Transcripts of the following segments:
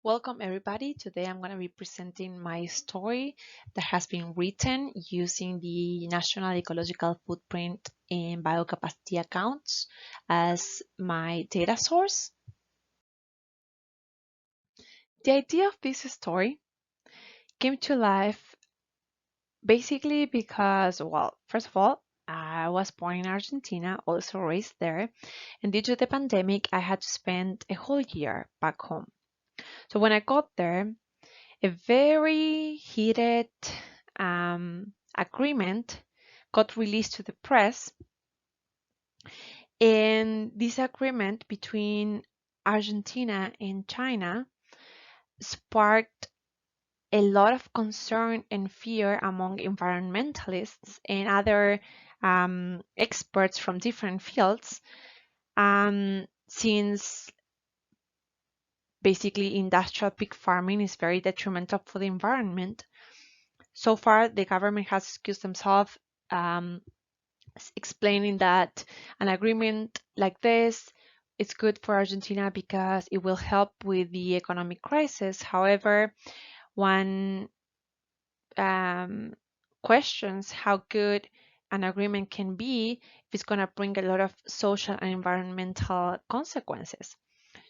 Welcome everybody. Today I'm going to be presenting my story that has been written using the National Ecological Footprint and Biocapacity accounts as my data source. The idea of this story came to life basically because, well, first of all, I was born in Argentina, also raised there, and due to the pandemic, I had to spend a whole year back home. So when I got there, a very heated agreement got released to the press, and this agreement between Argentina and China sparked a lot of concern and fear among environmentalists and other experts from different fields, since basically industrial pig farming is very detrimental for the environment. So far, the government has excused themselves, um, explaining that an agreement like this is good for Argentina because it will help with the economic crisis. However, one questions how good an agreement can be if it's going to bring a lot of social and environmental consequences.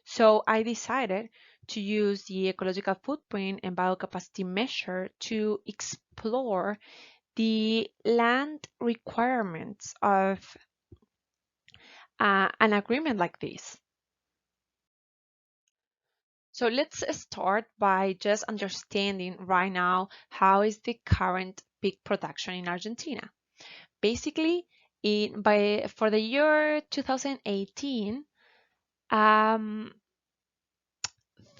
So I decided to use the ecological footprint and biocapacity measure to explore the land requirements of an agreement like this. So let's start by just understanding right now how is the current pig production in Argentina. Basically, for the year 2018,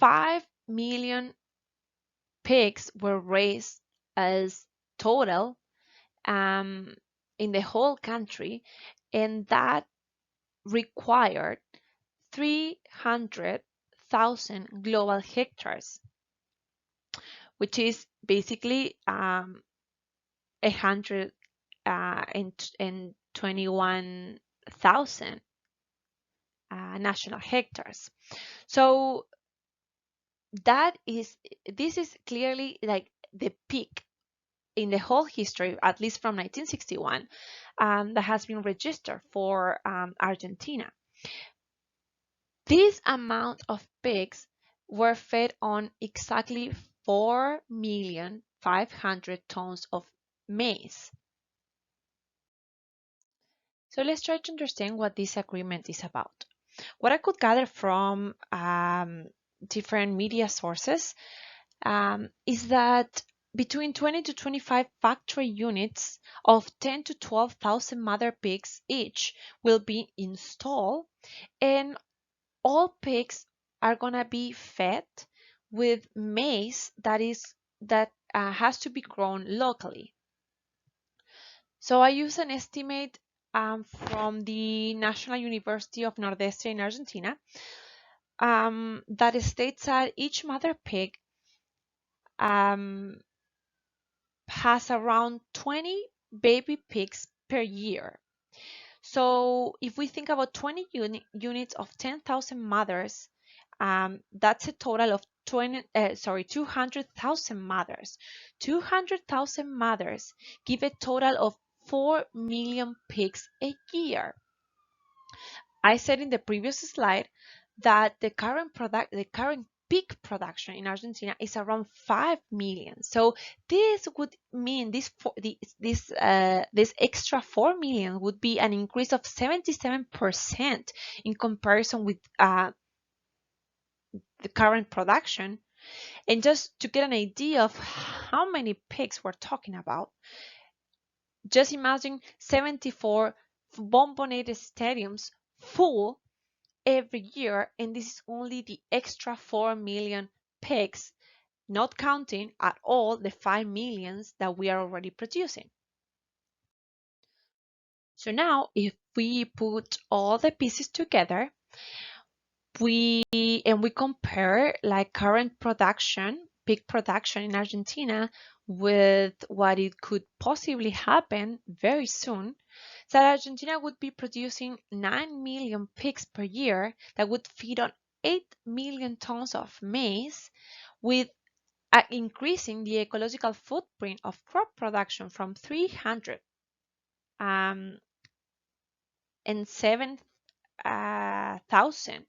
5 million pigs were raised as total, um, in the whole country, and that required 300,000 global hectares, which is basically 121,000 national hectares. So this is clearly like the peak in the whole history, at least from 1961, that has been registered for Argentina. This amount of pigs were fed on exactly 4,500,000 tons of maize. So let's try to understand what this agreement is about. What I could gather from different media sources is that between 20 to 25 factory units of 10 to 12,000 mother pigs each will be installed, and all pigs are gonna be fed with maize that has to be grown locally. So I use an estimate from the National University of Nordeste in Argentina, that states that each mother pig um, has around 20 baby pigs per year. So if we think about 20 units of 10,000 mothers, that's a total of 200,000 mothers. 200,000 mothers give a total of 4 million pigs a year. I said in the previous slide that the current peak production in Argentina is around 5 million. So this would mean this extra 4 million would be an increase of 77% in comparison with the current production. And just to get an idea of how many pigs we're talking about, just imagine 74 bombonated stadiums full every year, and this is only the extra 4 million pigs, not counting at all the 5 millions that we are already producing. So now, if we put all the pieces together, we compare like current production, pig production in Argentina, with what it could possibly happen very soon, that Argentina would be producing 9 million pigs per year that would feed on 8 million tons of maize, with increasing the ecological footprint of crop production from 300 and 7,000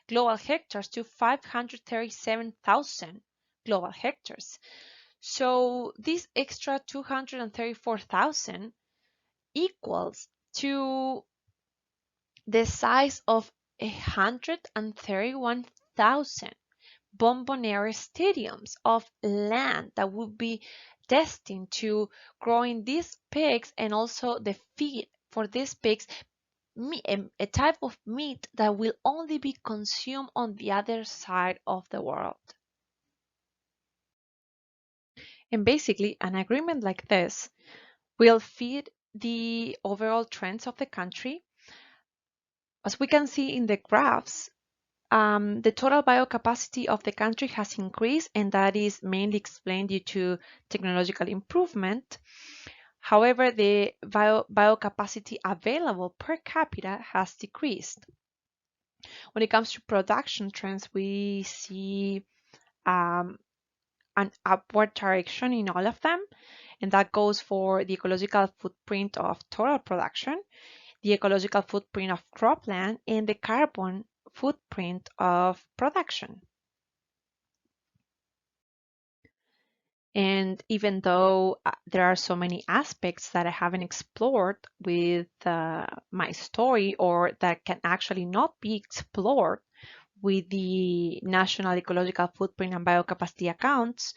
global hectares to 537,000 global hectares. So this extra 234,000 equals to the size of 131,000 Bombonera stadiums of land that would be destined to growing these pigs, and also the feed for these pigs, a type of meat that will only be consumed on the other side of the world. And basically, an agreement like this will feed the overall trends of the country. As we can see in the graphs, the total biocapacity of the country has increased, and that is mainly explained due to technological improvement. However, the biocapacity available per capita has decreased. When it comes to production trends, we see um, an upward direction in all of them, and that goes for the ecological footprint of total production, the ecological footprint of cropland, and the carbon footprint of production. And even though there are so many aspects that I haven't explored with my story, or that can actually not be explored with the National Ecological Footprint and Biocapacity accounts,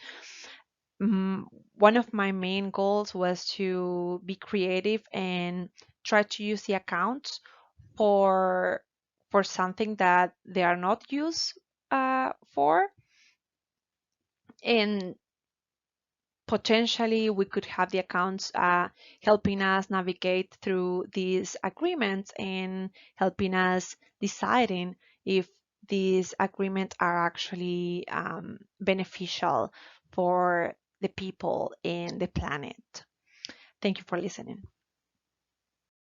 one of my main goals was to be creative and try to use the accounts for something that they are not used for, and potentially we could have the accounts helping us navigate through these agreements and helping us deciding if these agreements are actually beneficial for the people and the planet. Thank you for listening.